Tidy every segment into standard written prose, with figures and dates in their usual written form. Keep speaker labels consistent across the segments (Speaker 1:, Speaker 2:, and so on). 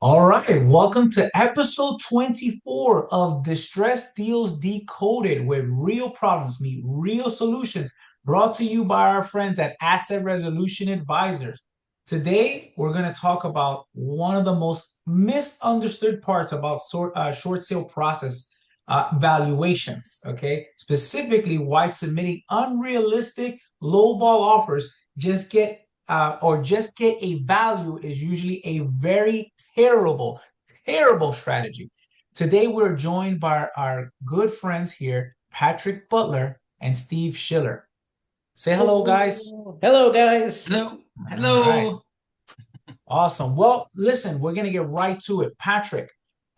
Speaker 1: All right, welcome to episode 24 of Distress Deals Decoded, where real problems meet real solutions, brought to you by our friends at Asset Resolution Advisors. Today, we're going to talk about one of the most misunderstood parts about short sale process valuations, okay? Specifically, why submitting unrealistic lowball offers just get a value is usually a very terrible strategy. Today, we're joined by our good friends here, Patrick Butler and Steve Schiller. Say hello, guys.
Speaker 2: Hello, guys.
Speaker 3: Hello.
Speaker 1: All right.
Speaker 3: Hello.
Speaker 1: Awesome. Well, listen, we're going to get right to it. Patrick,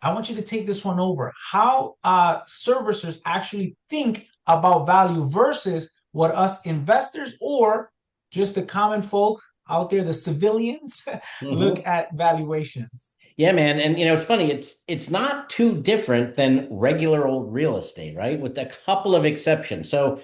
Speaker 1: I want you to take this one over. How servicers actually think about value versus what us investors or just the common folk out there, the civilians, look
Speaker 2: hmm
Speaker 1: at valuations.
Speaker 2: Yeah, man. And it's funny, it's not too different than regular old real estate, right? With a couple of exceptions. So,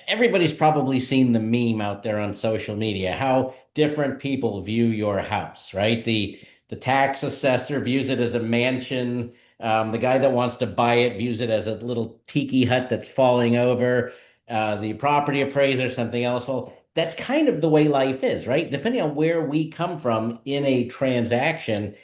Speaker 2: everybody's probably seen the meme out there on social media, how different people view your house, right? The tax assessor views it as a mansion. The guy that wants to buy it views it as a little tiki hut that's falling over. The property appraiser, something else. Well, that's kind of the way life is, right? Depending on where we come from in a transaction,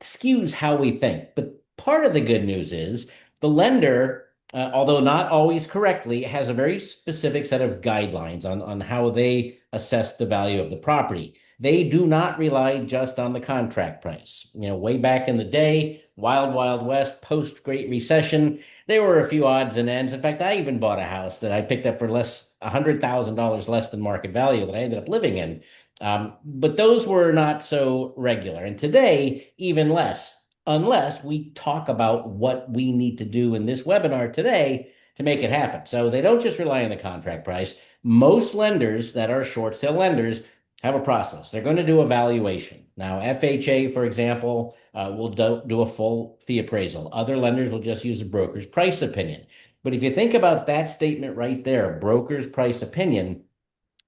Speaker 2: skews how we think. But part of the good news is the lender, although not always correctly, has a very specific set of guidelines on how they assess the value of the property. They do not rely just on the contract price. Way back in the day, wild, wild west, post Great Recession, there were a few odds and ends. In fact, I even bought a house that I picked up for $100,000 less than market value that I ended up living in. But those were not so regular. And today, even less, unless we talk about what we need to do in this webinar today to make it happen. So they don't just rely on the contract price. Most lenders that are short sale lenders have a process. They're going to do a valuation. Now, FHA, for example, will do a full fee appraisal. Other lenders will just use a broker's price opinion. But if you think about that statement right there, broker's price opinion,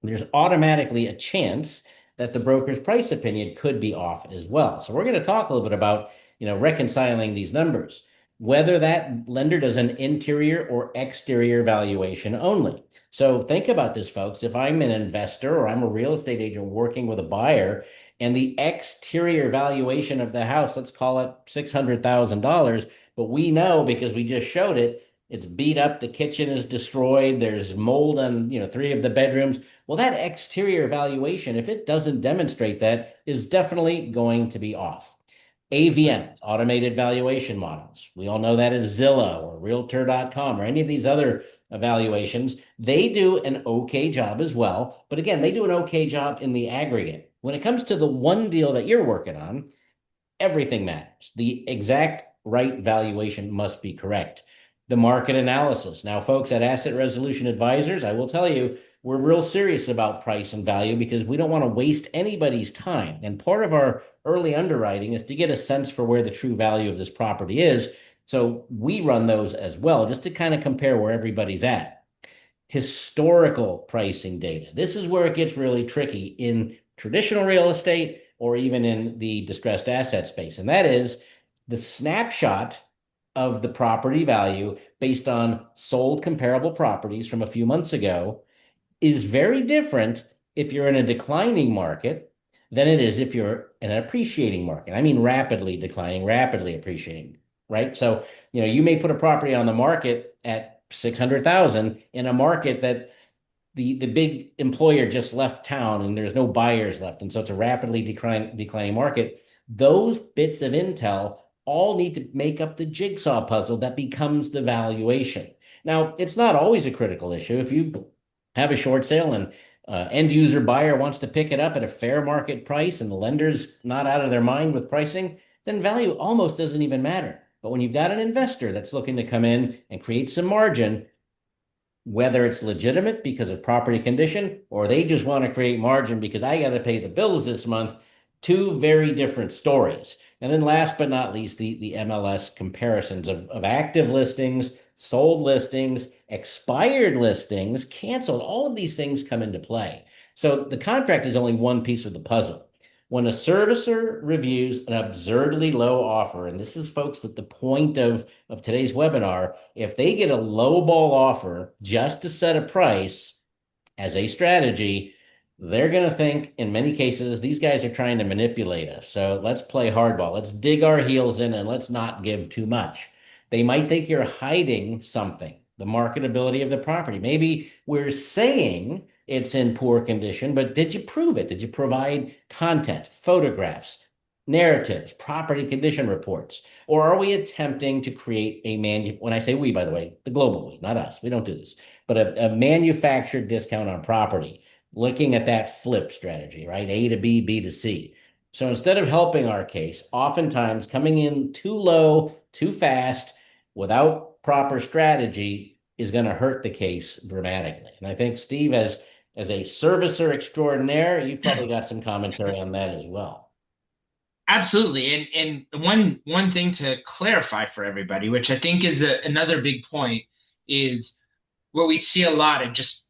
Speaker 2: there's automatically a chance that the broker's price opinion could be off as well. So we're going to talk a little bit about, reconciling these numbers, whether that lender does an interior or exterior valuation only. So think about this, folks. If I'm an investor or I'm a real estate agent working with a buyer and the exterior valuation of the house, let's call it $600,000, but we know because we just showed it, it's beat up, the kitchen is destroyed, there's mold on, three of the bedrooms. Well, that exterior valuation, if it doesn't demonstrate that, is definitely going to be off. AVM, automated valuation models. We all know that as Zillow or Realtor.com or any of these other evaluations. They do an okay job as well. But again, they do an okay job in the aggregate. When it comes to the one deal that you're working on, everything matters. The exact right valuation must be correct. The market analysis. Now, folks at Asset Resolution Advisors, I will tell you, we're real serious about price and value because we don't want to waste anybody's time. And part of our early underwriting is to get a sense for where the true value of this property is. So we run those as well, just to kind of compare where everybody's at. Historical pricing data. This is where it gets really tricky in traditional real estate or even in the distressed asset space. And that is the snapshot of the property value based on sold comparable properties from a few months ago is very different if you're in a declining market than it is if you're in an appreciating market. I mean, rapidly declining, rapidly appreciating, right? So, you may put a property on the market at 600,000 in a market that the big employer just left town and there's no buyers left. And so it's a rapidly declining market. Those bits of intel all need to make up the jigsaw puzzle that becomes the valuation. Now, it's not always a critical issue. If you have a short sale and end user buyer wants to pick it up at a fair market price and the lender's not out of their mind with pricing, then value almost doesn't even matter. But when you've got an investor that's looking to come in and create some margin, whether it's legitimate because of property condition or they just want to create margin because I got to pay the bills this month, two very different stories. And then last but not least, the MLS comparisons of active listings, sold listings, expired listings, canceled. All of these things come into play. So the contract is only one piece of the puzzle. When a servicer reviews an absurdly low offer, and this is, folks, at the point of today's webinar, if they get a low ball offer just to set a price as a strategy, they're going to think in many cases these guys are trying to manipulate us. So let's play hardball. Let's dig our heels in and let's not give too much. They might think you're hiding something, the marketability of the property. Maybe we're saying it's in poor condition, but did you prove it? Did you provide content, photographs, narratives, property condition reports? Or are we attempting to create when I say we, by the way, the global we, not us, we don't do this, but a manufactured discount on property, looking at that flip strategy, right? A to B, B to C. So instead of helping our case, oftentimes coming in too low, too fast, without proper strategy is going to hurt the case dramatically. And I think Steve, as a servicer extraordinaire, you've probably got some commentary on that as well.
Speaker 3: Absolutely. And one thing to clarify for everybody, which I think is another big point, is what we see a lot. It just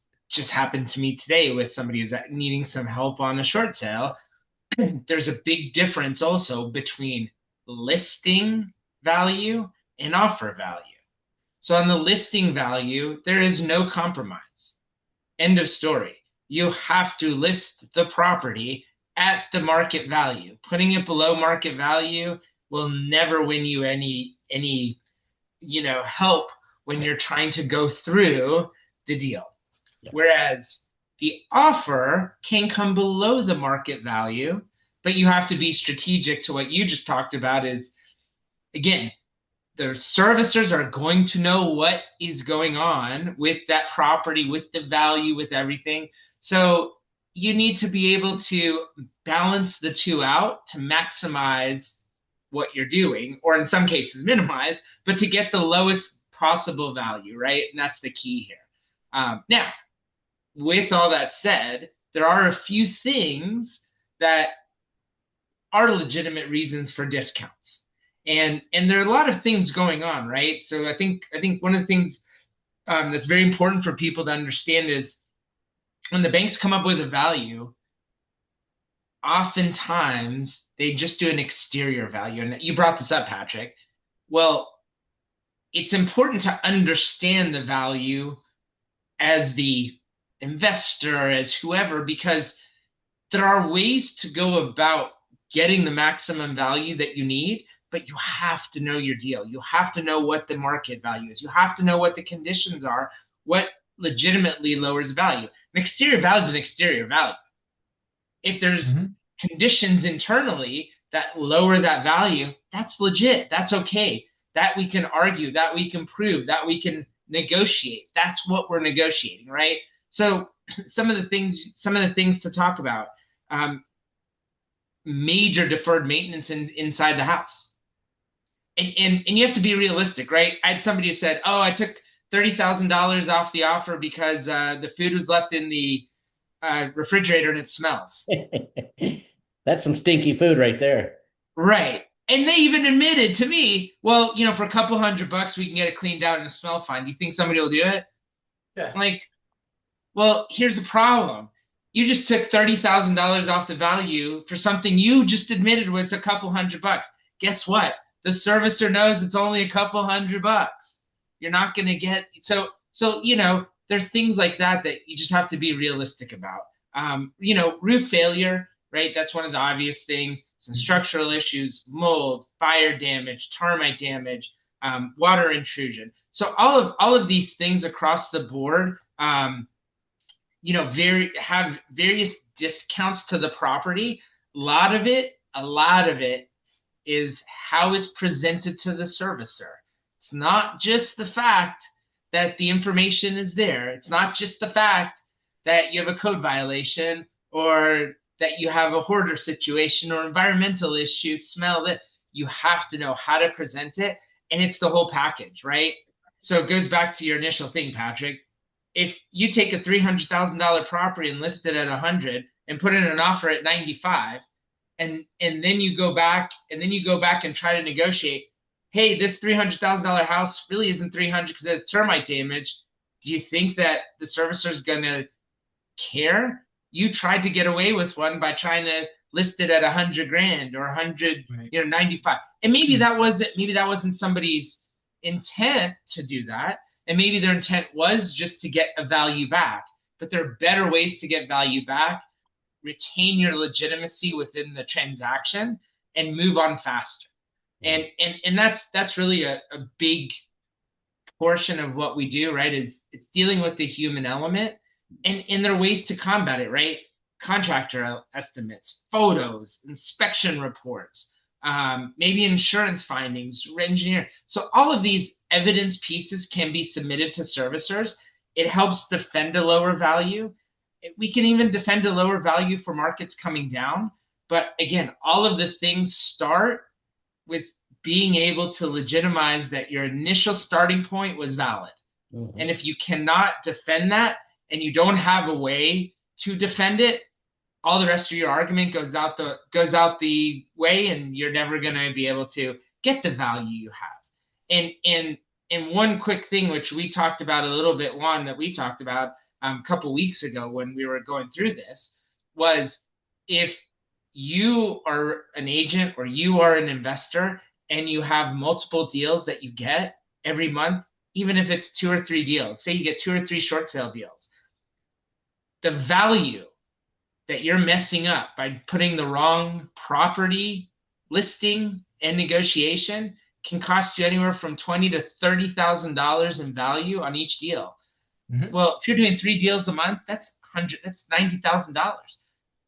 Speaker 3: happened to me today with somebody who's needing some help on a short sale. There's a big difference also between listing value and offer value. So on the listing value, there is no compromise. End of story. You have to list the property at the market value. Putting it below market value will never win you any help when you're trying to go through the deal. Yeah. Whereas the offer can come below the market value, but you have to be strategic to what you just talked about is, again, the servicers are going to know what is going on with that property, with the value, with everything. So you need to be able to balance the two out to maximize what you're doing, or in some cases minimize, but to get the lowest possible value, right? And that's the key here. Now, with all that said, there are a few things that are legitimate reasons for discounts. And there are a lot of things going on, right? So I think one of the things that's very important for people to understand is when the banks come up with a value, oftentimes they just do an exterior value. And you brought this up, Patrick. Well, it's important to understand the value as the investor, as whoever, because there are ways to go about getting the maximum value that you need, but you have to know your deal. You have to know what the market value is. You have to know what the conditions are, what legitimately lowers value. An exterior value is an exterior value. If there's conditions internally that lower that value, that's legit. That's okay. That we can argue, that we can prove, that we can negotiate. That's what we're negotiating, right? So some of the things to talk about, major deferred maintenance inside the house. And you have to be realistic, right? I had somebody who said, oh, I took $30,000 off the offer because the food was left in the refrigerator and it smells.
Speaker 2: That's some stinky food right there.
Speaker 3: Right. And they even admitted to me, well, for a couple $100, we can get it cleaned out and it smell fine. Do you think somebody will do it?
Speaker 1: Yes.
Speaker 3: Like, well, here's the problem. You just took $30,000 off the value for something you just admitted was a couple $100. Guess what? The servicer knows it's only a couple $100. You're not going to get so there's things like that you just have to be realistic about. Roof failure, right? That's one of the obvious things. Some structural issues, mold, fire damage, termite damage, water intrusion. So all of these things across the board, have various discounts to the property. A lot of it is how it's presented to the servicer. It's not just the fact that the information is there. It's not just the fact that you have a code violation or that you have a hoarder situation or environmental issues, smell that. You have to know how to present it, and it's the whole package, right? So it goes back to your initial thing, Patrick. If you take a $300,000 property and list it at 100 and put in an offer at 95, and then you go back and try to negotiate, hey, this $300,000 house really isn't 300 because it has termite damage. Do you think that the servicer is going to care? You tried to get away with one by trying to listed at 100 grand or 100,
Speaker 1: Right.
Speaker 3: 95. And maybe that wasn't somebody's intent to do that. And maybe their intent was just to get a value back. But there are better ways to get value back, retain your legitimacy within the transaction, and move on faster. And that's really a big portion of what we do, right? Is it's dealing with the human element, and there are ways to combat it, right? Contractor estimates, photos, inspection reports, maybe insurance findings, engineer. So all of these evidence pieces can be submitted to servicers. It helps defend a lower value. We can even defend a lower value for markets coming down. But again, all of the things start with being able to legitimize that your initial starting point was valid. Mm-hmm. And if you cannot defend that and you don't have a way to defend it, all the rest of your argument goes out the way, and you're never going to be able to get the value you have. And one quick thing, which we talked about a little bit, Juan, that we talked about a couple weeks ago when we were going through this, was if you are an agent or you are an investor and you have multiple deals that you get every month, even if it's 2 or 3 deals, say you get 2 or 3 short sale deals, the value that you're messing up by putting the wrong property listing and negotiation can cost you anywhere from $20,000 to $30,000 in value on each deal. Mm-hmm. Well, if you're doing 3 deals a month, that's $90,000.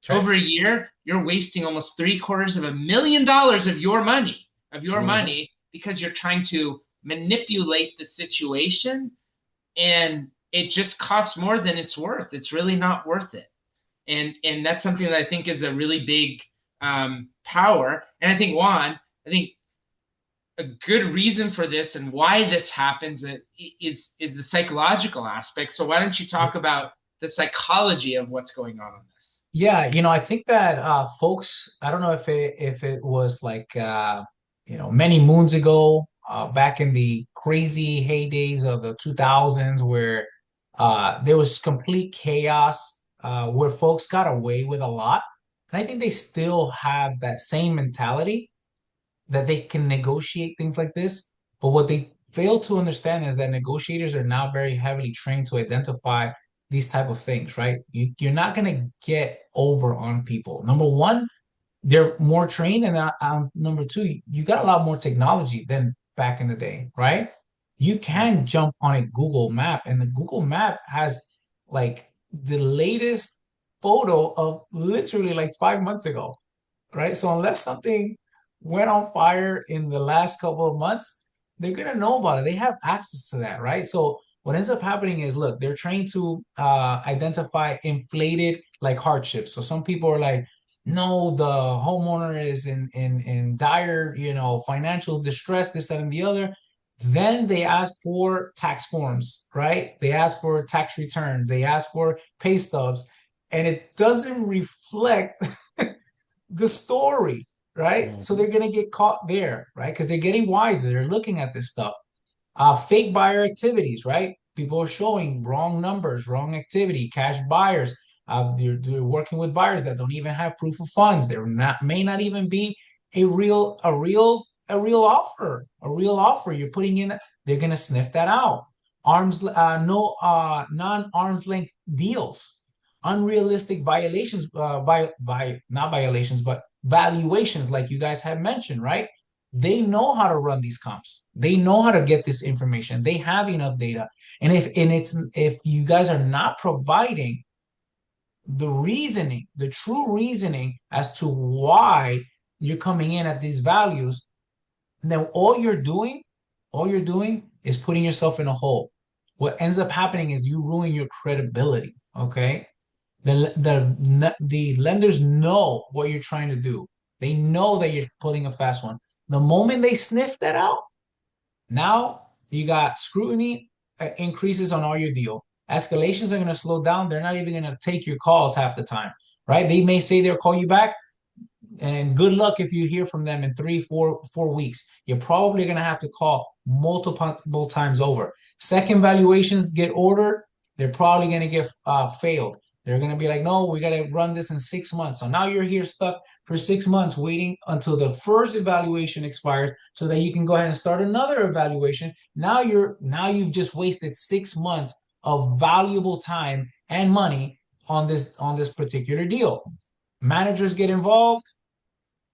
Speaker 3: Right. Over a year, you're wasting almost $750,000 of your money, money, because you're trying to manipulate the situation, and it just costs more than it's worth. It's really not worth it. And that's something that I think is a really big power. And I think, Juan, a good reason for this and why this happens is the psychological aspect. So why don't you talk about the psychology of what's going on this?
Speaker 1: Yeah, I think that folks, I don't know if it was like many moons ago, back in the crazy heydays of the 2000s, where there was complete chaos, where folks got away with a lot. And I think they still have that same mentality that they can negotiate things like this. But what they fail to understand is that negotiators are now very heavily trained to identify these type of things, right? You're not going to get over on people. Number one, they're more trained, and number two, you got a lot more technology than back in the day, right? You can jump on a Google map, and the Google map has like the latest photo of literally like 5 months ago, right? So unless something went on fire in the last couple of months, they're going to know about it. They have access to that, right? So what ends up happening is, look, they're trained to identify inflated like hardships. So some people are like, no, the homeowner is in dire, financial distress, this, that, and the other. Then they ask for tax forms, right? They ask for tax returns. They ask for pay stubs, and it doesn't reflect the story, right? Mm-hmm. So they're going to get caught there, right? Because they're getting wiser. They're looking at this stuff. Fake buyer activities, right? People are showing wrong numbers, wrong activity, cash buyers. They're working with buyers that don't even have proof of funds. There may not even be a real offer. You're putting in. They're gonna sniff that out. Non-arm's length deals, unrealistic violations, not violations, but valuations, like you guys have mentioned, right? They know how to run these comps. They know how to get this information. They have enough data. And if you guys are not providing the true reasoning as to why you're coming in at these values, then all you're doing is putting yourself in a hole. What ends up happening is you ruin your credibility. Okay. The lenders know what you're trying to do. They know that you're pulling a fast one. The moment they sniff that out, now you got scrutiny increases on all your deal. Escalations are going to slow down. They're not even going to take your calls half the time, right? They may say they'll call you back, and good luck if you hear from them in 4 weeks. You're probably going to have to call multiple times over. Second valuations get ordered. They're probably going to get failed. They're going to be like, no, we got to run this in 6 months. So now you're here stuck for 6 months waiting until the first evaluation expires so that you can go ahead and start another evaluation. Now you've just wasted 6 months of valuable time and money on this particular deal. Managers get involved,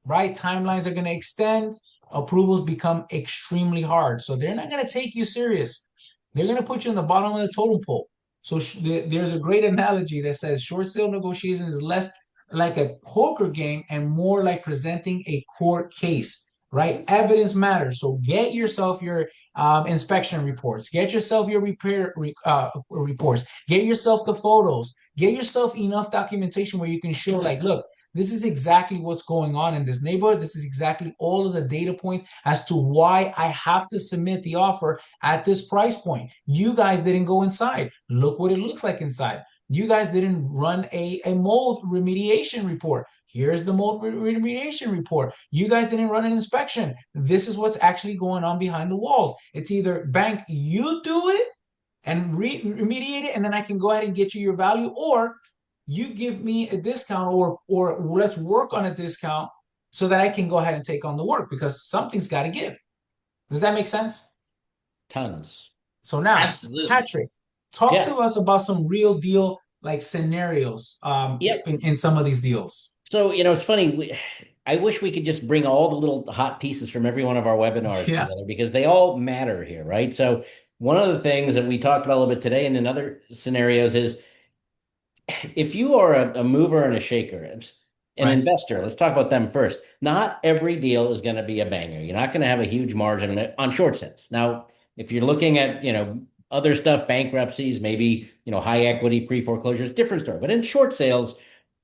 Speaker 1: right? Timelines are going to extend. Approvals become extremely hard. So they're not going to take you serious. They're going to put you in the bottom of the totem pole. So there's a great analogy that says short sale negotiation is less like a poker game and more like presenting a court case, right? Evidence matters. So get yourself your inspection reports, get yourself your repair reports, get yourself the photos, get yourself enough documentation where you can show, like, look, this is exactly what's going on in this neighborhood. This is exactly all of the data points as to why I have to submit the offer at this price point. You guys didn't go inside. Look what it looks like inside. You guys didn't run a mold remediation report. Here's the mold remediation report. You guys didn't run an inspection. This is what's actually going on behind the walls. It's either bank, you do it and remediate it, and then I can go ahead and get you your value, or you give me a discount, or let's work on a discount so that I can go ahead and take on the work, because something's got to give. Does that make sense?
Speaker 2: Tons.
Speaker 1: So now,
Speaker 3: Absolutely.
Speaker 1: Patrick, talk to us about some real deal like scenarios in some of these deals.
Speaker 2: So, it's funny. I wish we could just bring all the little hot pieces from every one of our webinars together, because they all matter here, right? So one of the things that we talked about a little bit today and in other scenarios is, if you are a mover and a shaker, an investor, let's talk about them first. Not every deal is going to be a banger. You're not going to have a huge margin on short sales. Now, if you're looking at, other stuff, bankruptcies, maybe, high equity pre-foreclosures, different story. But in short sales,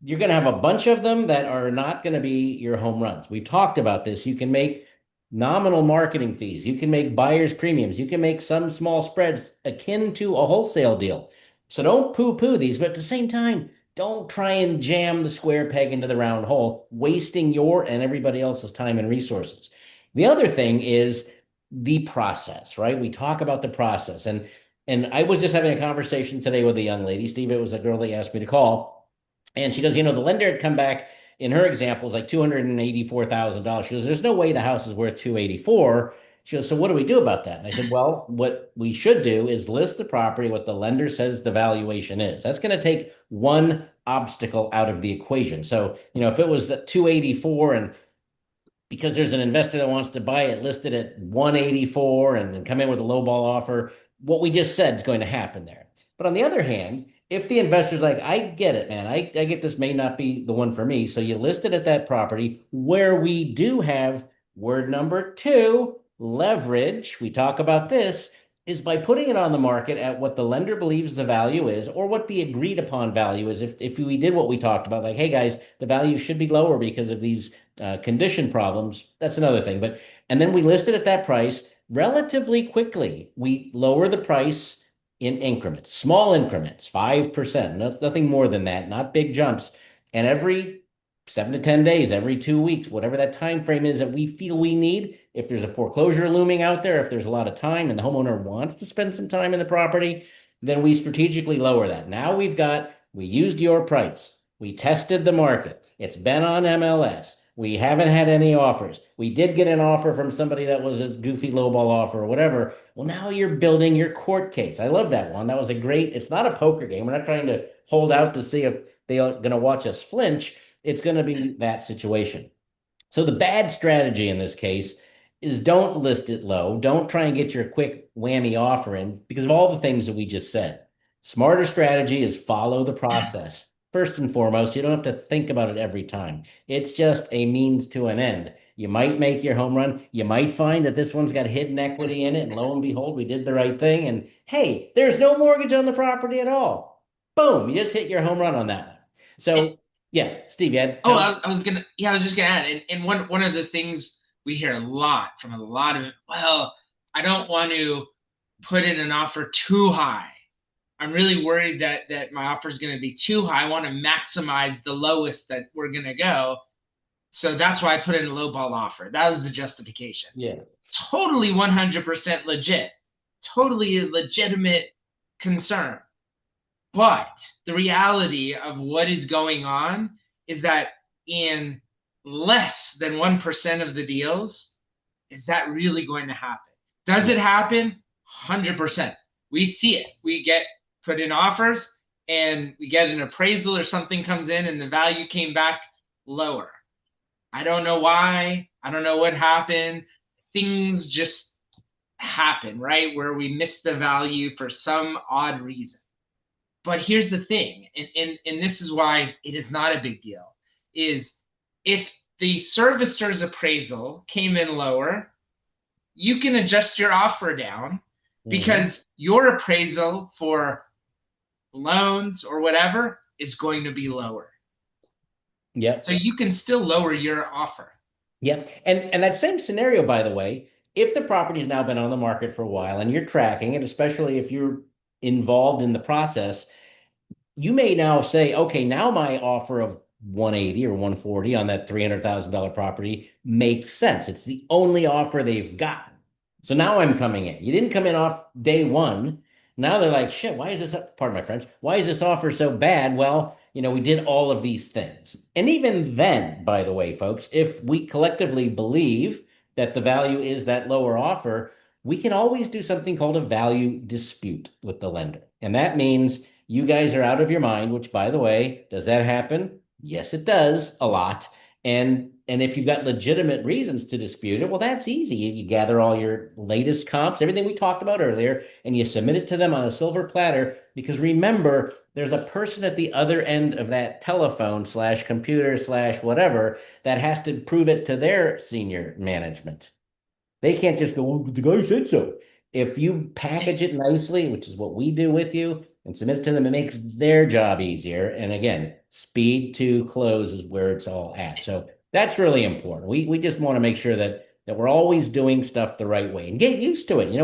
Speaker 2: you're going to have a bunch of them that are not going to be your home runs. We've talked about this. You can make nominal marketing fees. You can make buyer's premiums. You can make some small spreads akin to a wholesale deal. So don't poo-poo these, but at the same time, don't try and jam the square peg into the round hole, wasting your and everybody else's time and resources. The other thing is the process, right? We talk about the process. And I was just having a conversation today with a young lady, Steve. It was a girl that asked me to call. And she goes, the lender had come back in her example is like $284,000. She goes, there's no way the house is worth 284. She goes, so what do we do about that? And I said, well, what we should do is list the property, what the lender says the valuation is. That's going to take one obstacle out of the equation. So, if it was the 284 and because there's an investor that wants to buy it listed at 184 and come in with a lowball offer, what we just said is going to happen there. But on the other hand, if the investor's like, I get it, man, I get this may not be the one for me. So you list it at that property where we do have word number 2, leverage. We talk about this is by putting it on the market at what the lender believes the value is, or what the agreed upon value is. If we did what we talked about, like, hey guys, the value should be lower because of these condition problems, that's another thing. And then we list it at that price relatively quickly. We lower the price in increments, small increments, 5%, nothing more than that, not big jumps. And every 7 to 10 days, every 2 weeks, whatever that time frame is that we feel we need, if there's a foreclosure looming out there, if there's a lot of time and the homeowner wants to spend some time in the property, then we strategically lower that. Now we used your price. We tested the market. It's been on MLS. We haven't had any offers. We did get an offer from somebody that was a goofy lowball offer or whatever. Well, now you're building your court case. I love that one. That was it's not a poker game. We're not trying to hold out to see if they're going to watch us flinch. It's going to be that situation. So the bad strategy in this case is don't list it low. Don't try and get your quick whammy offer in because of all the things that we just said. Smarter strategy is follow the process. First and foremost, you don't have to think about it every time. It's just a means to an end. You might make your home run. You might find that this one's got hidden equity in it, and lo and behold, we did the right thing. And hey, there's no mortgage on the property at all. Boom, you just hit your home run on that one. So, yeah, Steve, you had.
Speaker 3: I was just gonna add, and one of the things we hear a lot from a lot of, well, I don't want to put in an offer too high. I'm really worried that my offer is going to be too high. I want to maximize the lowest that we're going to go. So that's why I put in a lowball offer. That was the justification.
Speaker 2: Yeah.
Speaker 3: Totally 100% legit. Totally a legitimate concern. But the reality of what is going on is that in less than 1% of the deals, is that really going to happen? Does it happen? 100%. We see it. We get put in offers and we get an appraisal or something comes in and the value came back lower. I don't know why. I don't know what happened. Things just happen, right? Where we miss the value for some odd reason. But here's the thing, and this is why it is not a big deal, is if the servicer's appraisal came in lower, you can adjust your offer down because your appraisal for loans or whatever is going to be lower.
Speaker 2: Yep.
Speaker 3: So you can still lower your offer.
Speaker 2: Yep. And that same scenario, by the way, if the property's now been on the market for a while and you're tracking it, especially if you're involved in the process, you may now say, okay, now my offer of 180 or 140 on that $300,000 property makes sense. It's the only offer they've gotten. So now I'm coming in. You didn't come in off day one. Now they're like, shit, why is this, pardon my French, why is this offer so bad? Well, we did all of these things. And even then, by the way, folks, if we collectively believe that the value is that lower offer, we can always do something called a value dispute with the lender. And that means you guys are out of your mind, which, by the way, does that happen? Yes, it does a lot. And if you've got legitimate reasons to dispute it, well, that's easy. You gather all your latest comps, everything we talked about earlier, and you submit it to them on a silver platter. Because remember, there's a person at the other end of that telephone slash computer slash whatever that has to prove it to their senior management. They can't just go, well, the guy said so. If you package it nicely, which is what we do with you, and submit it to them, it makes their job easier. And again, speed to close is where it's all at. So that's really important. We just want to make sure that we're always doing stuff the right way and get used to it.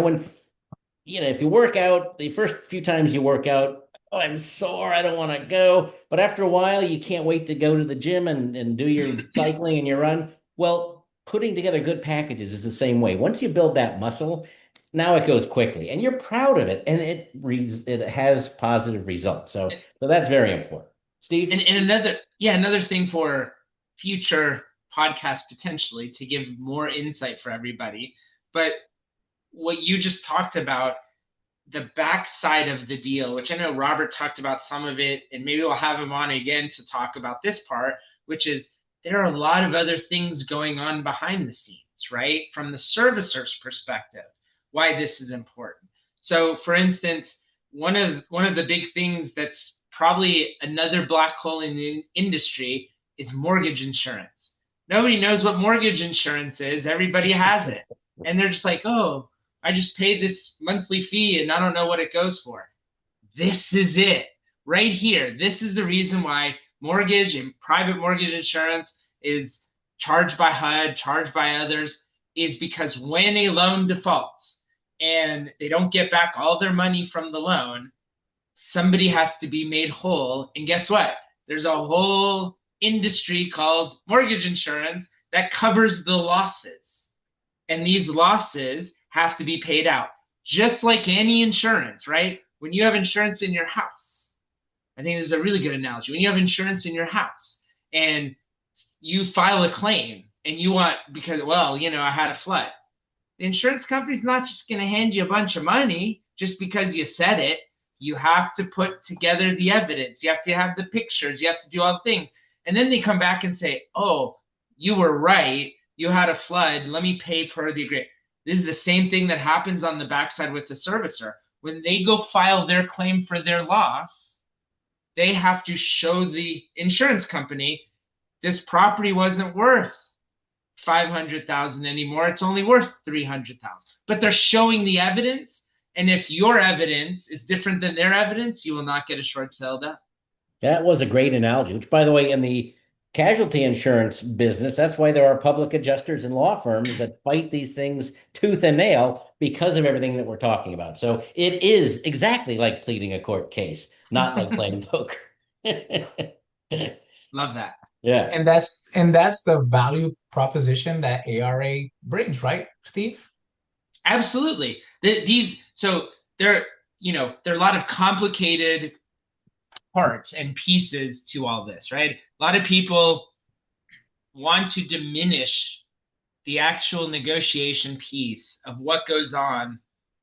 Speaker 2: If you work out, the first few times you work out, oh, I'm sore, I don't want to go. But after a while, you can't wait to go to the gym and do your cycling and your run. Well, putting together good packages is the same way. Once you build that muscle, now it goes quickly and you're proud of it and it has positive results. So that's very important. Steve?
Speaker 3: And another thing for future podcasts potentially to give more insight for everybody. But what you just talked about, the backside of the deal, which I know Robert talked about some of it, and maybe we'll have him on again to talk about this part, which is there are a lot of other things going on behind the scenes, right? From the servicer's perspective, why this is important. So, for instance, one of the big things that's probably another black hole in the industry is mortgage insurance. Nobody knows what mortgage insurance is. Everybody has it. And they're just like, oh, I just paid this monthly fee and I don't know what it goes for. This is it right here. This is the reason why mortgage and private mortgage insurance is charged by HUD, charged by others, is because when a loan defaults and they don't get back all their money from the loan, somebody has to be made whole. And guess what? There's a whole industry called mortgage insurance that covers the losses. And these losses have to be paid out, just like any insurance, right? When you have insurance in your house, I think this is a really good analogy. When you have insurance in your house and you file a claim and you want, because, well, I had a flood, the insurance company's not just going to hand you a bunch of money just because you said it. You have to put together the evidence. You have to have the pictures. You have to do all the things. And then they come back and say, oh, you were right. You had a flood. Let me pay per the agreement. This is the same thing that happens on the backside with the servicer. When they go file their claim for their loss, they have to show the insurance company this property wasn't worth $500,000 anymore. It's only worth $300,000. But they're showing the evidence. And if your evidence is different than their evidence, you will not get a short sale done.
Speaker 2: That was a great analogy, which, by the way, in the casualty insurance business, that's why there are public adjusters and law firms that fight these things tooth and nail because of everything that we're talking about. So it is exactly like pleading a court case, not like playing poker.
Speaker 3: Love that.
Speaker 2: Yeah.
Speaker 1: And that's the value proposition that ARRA brings, right, Steve?
Speaker 3: Absolutely. There are a lot of complicated parts and pieces to all this, right? A lot of people want to diminish the actual negotiation piece of what goes on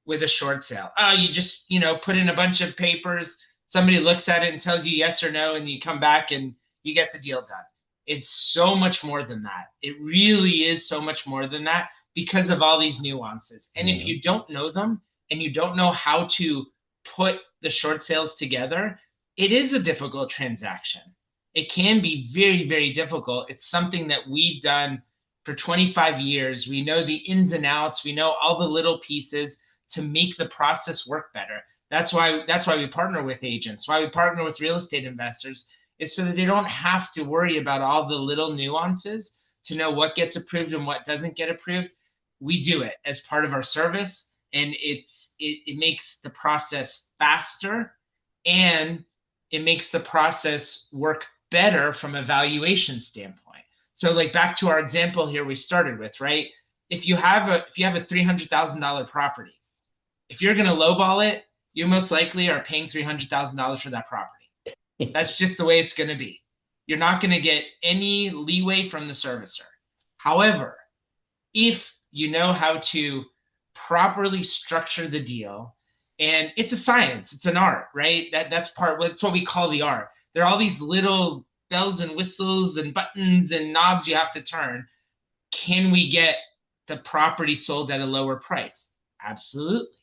Speaker 3: with a short sale. Oh, you just, put in a bunch of papers, somebody looks at it and tells you yes or no, and you come back and you get the deal done. It's so much more than that. It really is so much more than that because of all these nuances. And if you don't know them and you don't know how to put the short sales together, it is a difficult transaction. It can be very, very difficult. It's something that we've done for 25 years. We know the ins and outs. We know all the little pieces to make the process work better. That's why we partner with agents, why we partner with real estate investors, is so that they don't have to worry about all the little nuances to know what gets approved and what doesn't get approved. We do it as part of our service, and it makes the process faster, and it makes the process work better from a valuation standpoint. So like back to our example here we started with, right? If you have a $300,000 property, if you're going to lowball it, you most likely are paying $300,000 for that property. That's just the way it's going to be. You're not going to get any leeway from the servicer. However, if you know how to properly structure the deal, and it's a science, it's an art, right? That's what we call the art. There are all these little bells and whistles and buttons and knobs you have to turn. Can we get the property sold at a lower price? Absolutely.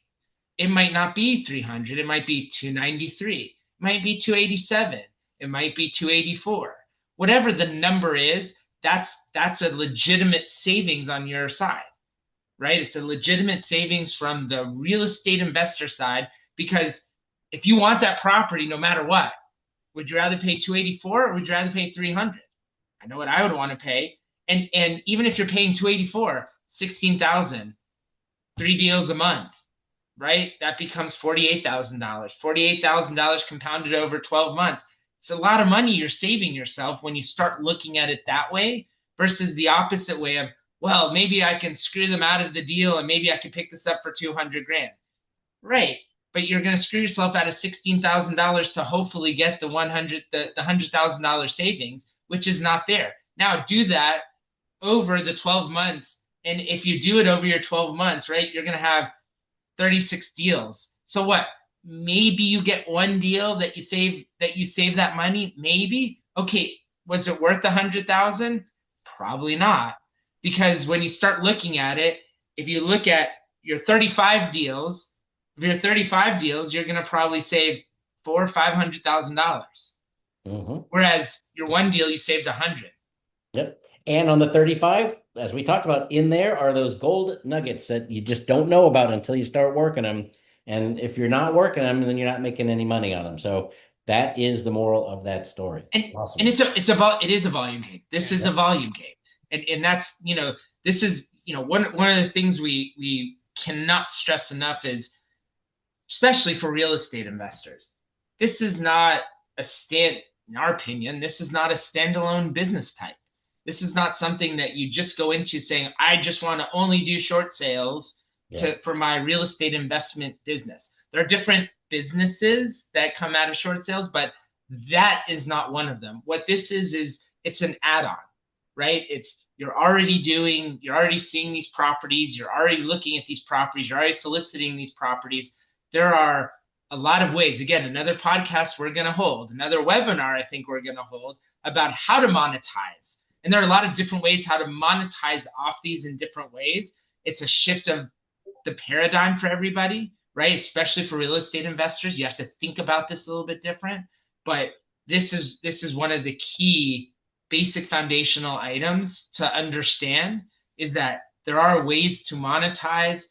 Speaker 3: It might not be 300, it might be 293, it might be 287, it might be 284. Whatever the number is, that's a legitimate savings on your side, right? It's a legitimate savings from the real estate investor side, because if you want that property no matter what, would you rather pay 284 or would you rather pay 300? I know what I would want to pay. And even if you're paying 284, 16,000, 3 deals a month, right? That becomes $48,000. $48,000 compounded over 12 months. It's a lot of money you're saving yourself when you start looking at it that way versus the opposite way of, well, maybe I can screw them out of the deal and maybe I can pick this up for 200 grand. Right. But you're going to screw yourself out of $16,000 to hopefully get the $100,000 savings, which is not there. Now do that over the 12 months. And if you do it over your 12 months, right, you're going to have 36 deals. So what? Maybe you get one deal that you save that money. Maybe. Okay. Was it worth 100,000? Probably not. Because when you start looking at it, if you look at your 35 deals, you're going to probably save $400,000 or $500,000. Whereas your one deal, you saved 100.
Speaker 2: Yep. And on the 35, as we talked about, in there are those gold nuggets that you just don't know about until you start working them. And if you're not working them, then you're not making any money on them. So that is the moral of that story.
Speaker 3: And,
Speaker 2: awesome.
Speaker 3: And it is a volume game. This is a volume game. And that's, this is, one of the things we cannot stress enough is, especially for real estate investors, this is not in our opinion, this is not a standalone business type. This is not something that you just go into saying, I just want to only do short sales for my real estate investment business. There are different businesses that come out of short sales, but that is not one of them. What this is it's an add-on, right? You're already seeing these properties, you're already looking at these properties, you're already soliciting these properties. There are a lot of ways. Again, another podcast we're going to hold, another webinar I think we're going to hold about how to monetize. And there are a lot of different ways how to monetize off these in different ways. It's a shift of the paradigm for everybody, right? Especially for real estate investors. You have to think about this a little bit different. But this is one of the key basic foundational items to understand, is that there are ways to monetize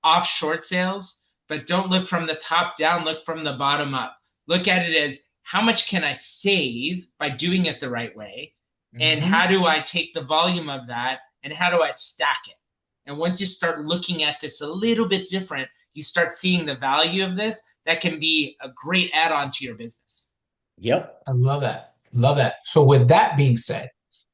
Speaker 3: off short sales, but don't look from the top down, look from the bottom up. Look at it as, how much can I save by doing it the right way? And how do I take the volume of that and how do I stack it? And once you start looking at this a little bit different, you start seeing the value of this. That can be a great add-on to your business.
Speaker 2: Yep.
Speaker 1: I love that. Love that. So with that being said,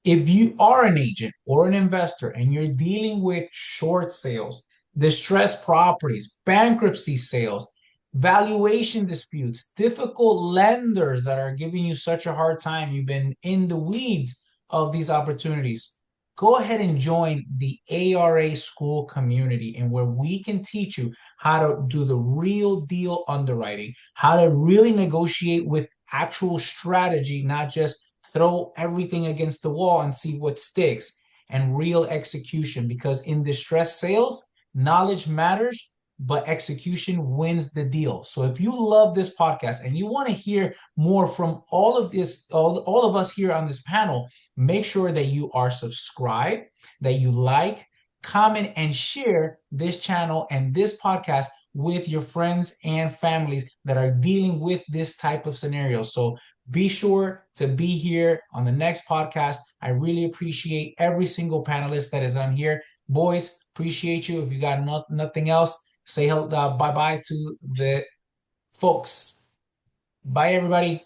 Speaker 1: if you are an agent or an investor and you're dealing with short sales, distressed properties, bankruptcy sales, valuation disputes, difficult lenders that are giving you such a hard time. You've been in the weeds of these opportunities. Go ahead and join the ARRA school community, and where we can teach you how to do the real deal underwriting, how to really negotiate with actual strategy, not just throw everything against the wall and see what sticks, and real execution. Because in distressed sales, knowledge matters, but execution wins the deal. So if you love this podcast and you want to hear more from all of us here on this panel, make sure that you are subscribed, that you like, comment, and share this channel and this podcast with your friends and families that are dealing with this type of scenario. So be sure to be here on the next podcast. I really appreciate every single panelist that is on here. Boys, appreciate you. If you got nothing else, say bye-bye to the folks. Bye, everybody.